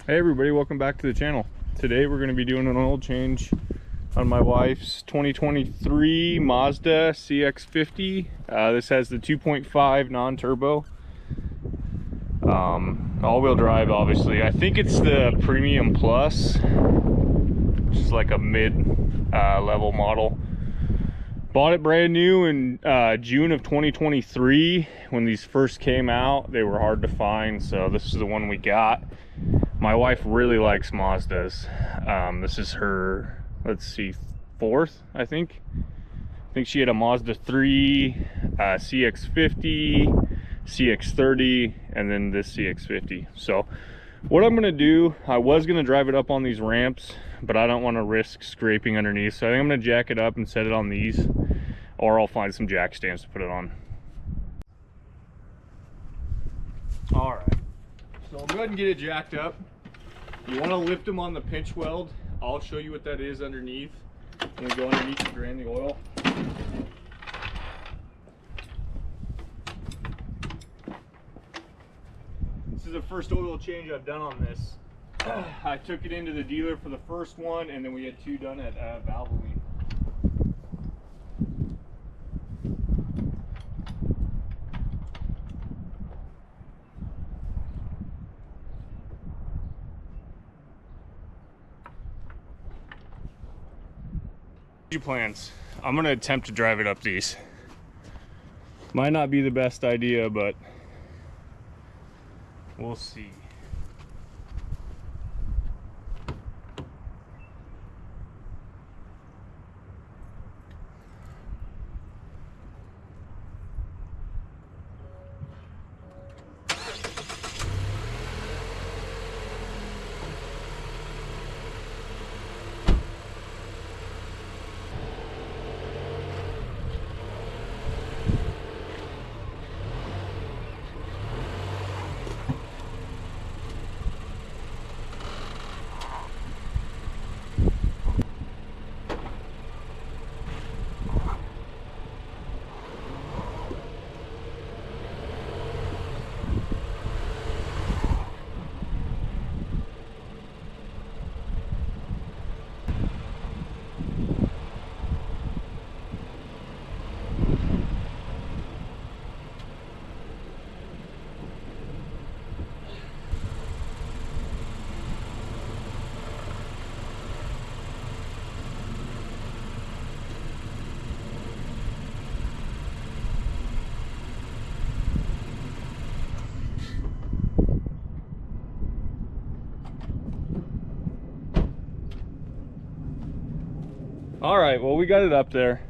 Hey everybody, welcome back to the channel. Today we're going to be doing an oil change on my wife's 2023 Mazda CX-50. This has the 2.5 non-turbo. All-wheel drive, obviously. I think it's the Premium Plus, which is like a mid-level model. Bought it brand new in June of 2023. When these first came out, they were hard to find, so this is the one we got. My wife really likes Mazdas. This is her, let's see, fourth, I think. I think she had a Mazda 3, CX-50, CX-30, and then this CX-50. So what I'm gonna do, I was gonna drive it up on these ramps, but I don't want to risk scraping underneath, so I think I'm gonna jack it up and set it on these, or I'll find some jack stands to put it on. All right, so I'll go ahead and get it jacked up. You want to lift them on the pinch weld. I'll show you what that is underneath. I'm going to go underneath and drain the oil. This is the first oil change I've done on this. I took it into the dealer for the first one, and then we had two done at Valvoline. Plans. I'm gonna attempt to drive it up these. Might not be the best idea, but we'll see. All right, well, we got it up there.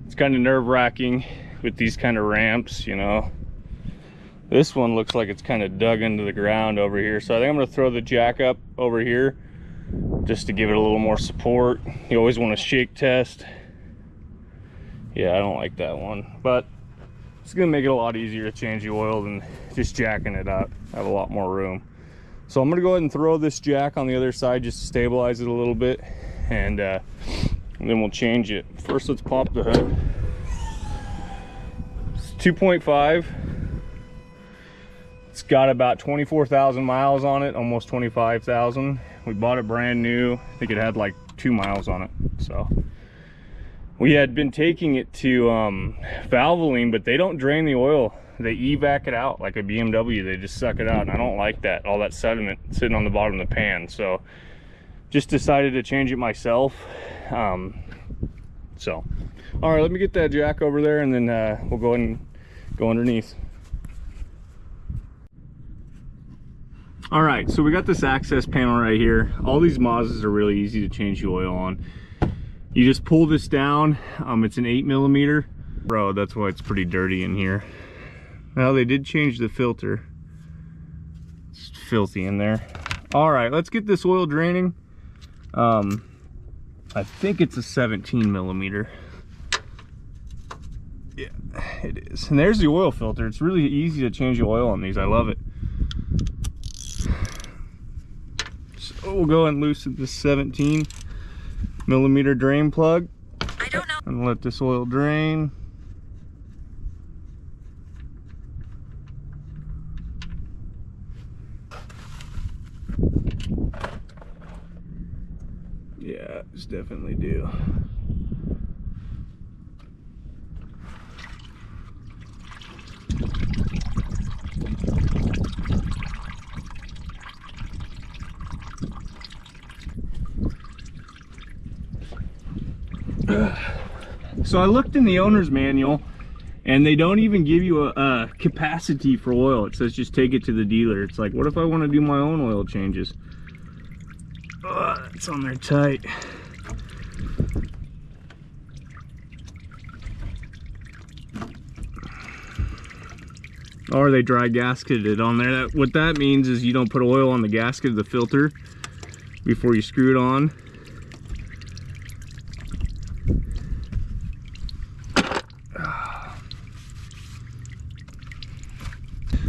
It's kind of nerve-wracking with these kind of ramps, you know. This one looks like it's kind of dug into the ground over here, so I think I'm gonna throw the jack up over here just to give it a little more support. You always want to shake test. Yeah, I don't like that one, but it's gonna make it a lot easier to change the oil than just jacking it up. I have a lot more room. So I'm gonna go ahead and throw this jack on the other side just to stabilize it a little bit, and then we'll change it. First, let's pop the hood. It's 2.5. It's got about 24,000 miles on it, almost 25,000. We bought it brand new. I think it had like 2 miles on it. So we had been taking it to Valvoline, but they don't drain the oil. They evac it out like a BMW. They just suck it out, and I don't like that, all that sediment sitting on the bottom of the pan. So just decided to change it myself. All right, let me get that jack over there, and then we'll go ahead and go underneath. All right, so we got this access panel right here. All these Mazdas are really easy to change the oil on. You just pull this down. It's an 8mm. Bro, that's why it's pretty dirty in here. Well, they did change the filter. It's filthy in there. All right, let's get this oil draining. I think it's a 17mm. Yeah, it is. And there's the oil filter. It's really easy to change the oil on these. I love it. So we'll go and loosen this 17mm drain plug. I don't know. And let this oil drain. Yeah, it's definitely due. So I looked in the owner's manual, and they don't even give you a capacity for oil. It says just take it to the dealer. It's like, what if I want to do my own oil changes? It's on there tight. Or they dry gasketed it on there. What that means is you don't put oil on the gasket of the filter before you screw it on.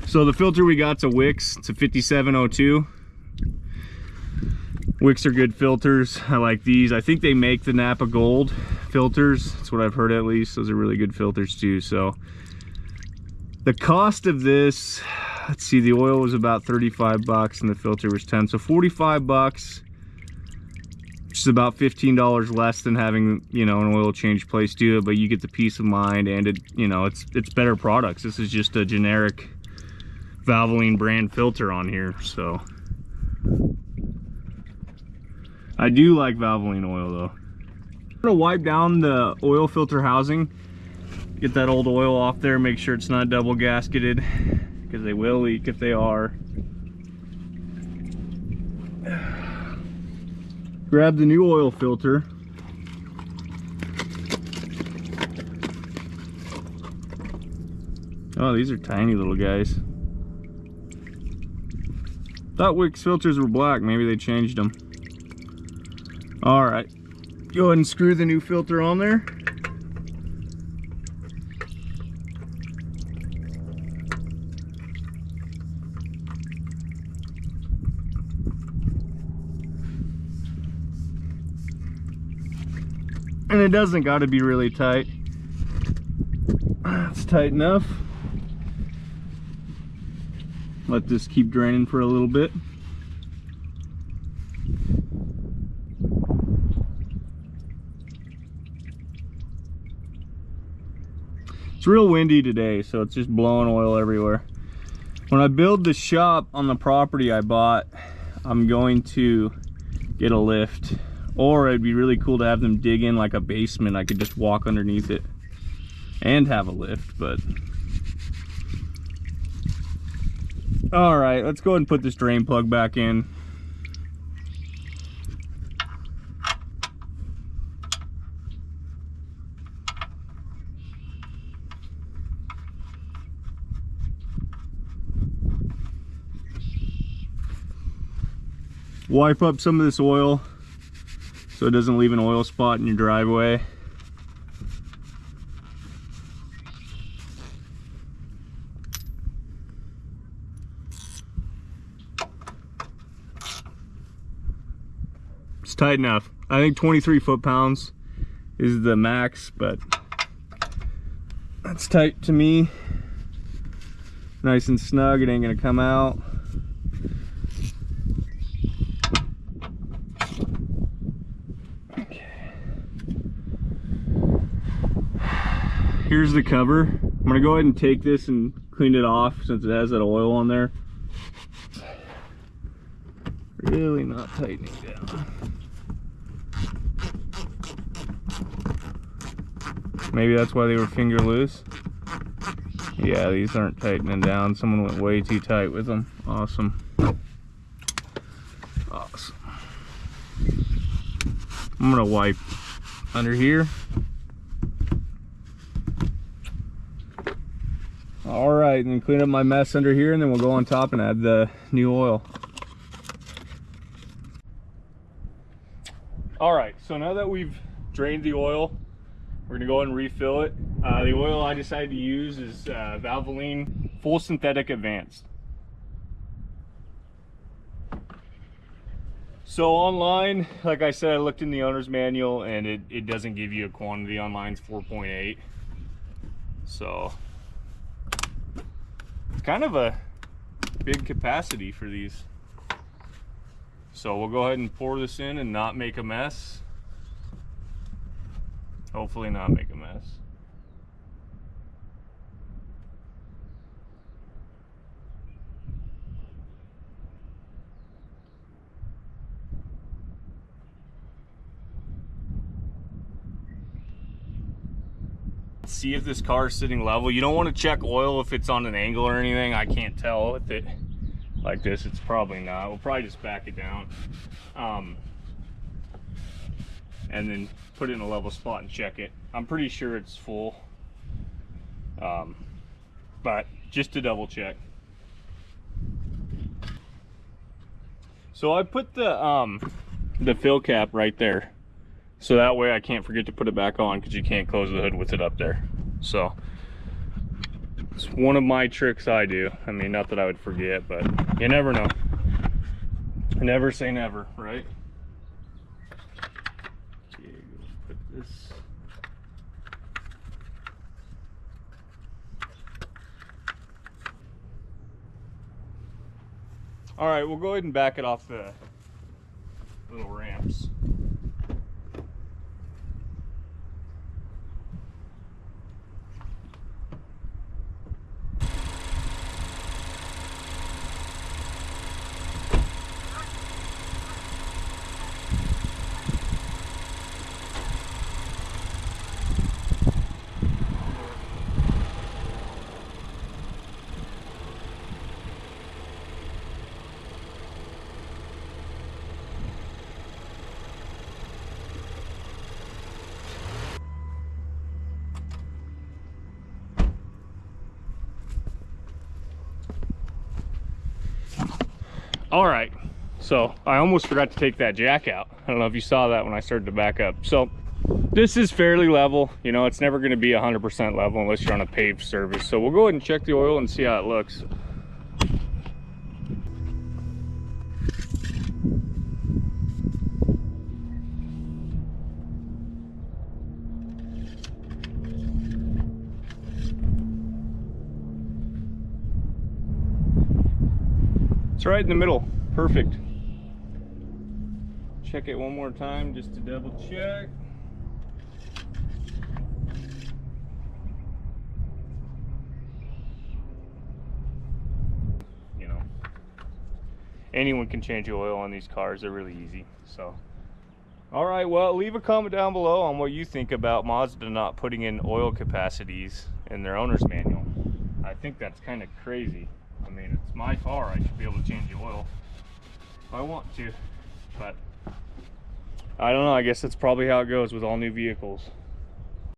So the filter we got's a Wix. It's a 5702. Wix are good filters. I like these. I think they make the Napa Gold filters. That's what I've heard at least. Those are really good filters too. So the cost of this, let's see, the oil was about 35 bucks and the filter was 10. So 45 bucks, which is about $15 less than having, you know, an oil change place do it, but you get the peace of mind, and it, you know, it's better products. This is just a generic Valvoline brand filter on here. So I do like Valvoline oil though. I'm gonna wipe down the oil filter housing, get that old oil off there, make sure it's not double gasketed, because they will leak if they are. Grab the new oil filter. Oh, these are tiny little guys. Thought Wix filters were black, maybe they changed them. All right, go ahead and screw the new filter on there. And it doesn't got to be really tight. It's tight enough. Let this keep draining for a little bit. It's real windy today, so it's just blowing oil everywhere. When I build the shop on the property I bought, I'm going to get a lift, or it'd be really cool to have them dig in like a basement. I could just walk underneath it and have a lift. But all right, let's go ahead and put this drain plug back in. Wipe up some of this oil so it doesn't leave an oil spot in your driveway. It's tight enough. I think 23 foot-pounds is the max, but that's tight to me. Nice and snug, it ain't gonna come out. Here's the cover. I'm gonna go ahead and take this and clean it off since it has that oil on there. Really not tightening down. Maybe that's why they were finger loose. Yeah, these aren't tightening down. Someone went way too tight with them. Awesome. Awesome. I'm gonna wipe under here. All right, and then clean up my mess under here, and then we'll go on top and add the new oil. All right, so now that we've drained the oil, we're gonna go ahead and refill it. The oil I decided to use is Valvoline Full Synthetic Advanced. So online, like I said, I looked in the owner's manual, and it doesn't give you a quantity. Online it's 4.8. So it's kind of a big capacity for these. So we'll go ahead and pour this in and not make a mess. Hopefully not make a mess. See if this car is sitting level. You don't want to check oil if it's on an angle or anything. I can't tell with it like this. It's probably not. We'll probably just back it down and then put it in a level spot and check it. I'm pretty sure it's full, but just to double check. So I put the fill cap right there, so that way I can't forget to put it back on, because you can't close the hood with it up there. So it's one of my tricks I do. I mean, not that I would forget, but you never know. Never say never, right? Okay, put this. All right, we'll go ahead and back it off the little ramps. All right, so I almost forgot to take that jack out. I don't know if you saw that when I started to back up. So this is fairly level. You know, it's never going to be 100% level unless you're on a paved surface. So we'll go ahead and check the oil and see how it looks. It's right in the middle. Perfect. Check it one more time just to double check. You know, anyone can change the oil on these cars. They're really easy. So, all right, well, leave a comment down below on what you think about Mazda not putting in oil capacities in their owner's manual. I think that's kind of crazy. I mean, it's my car. I should be able to change the oil if I want to, but I don't know. I guess that's probably how it goes with all new vehicles.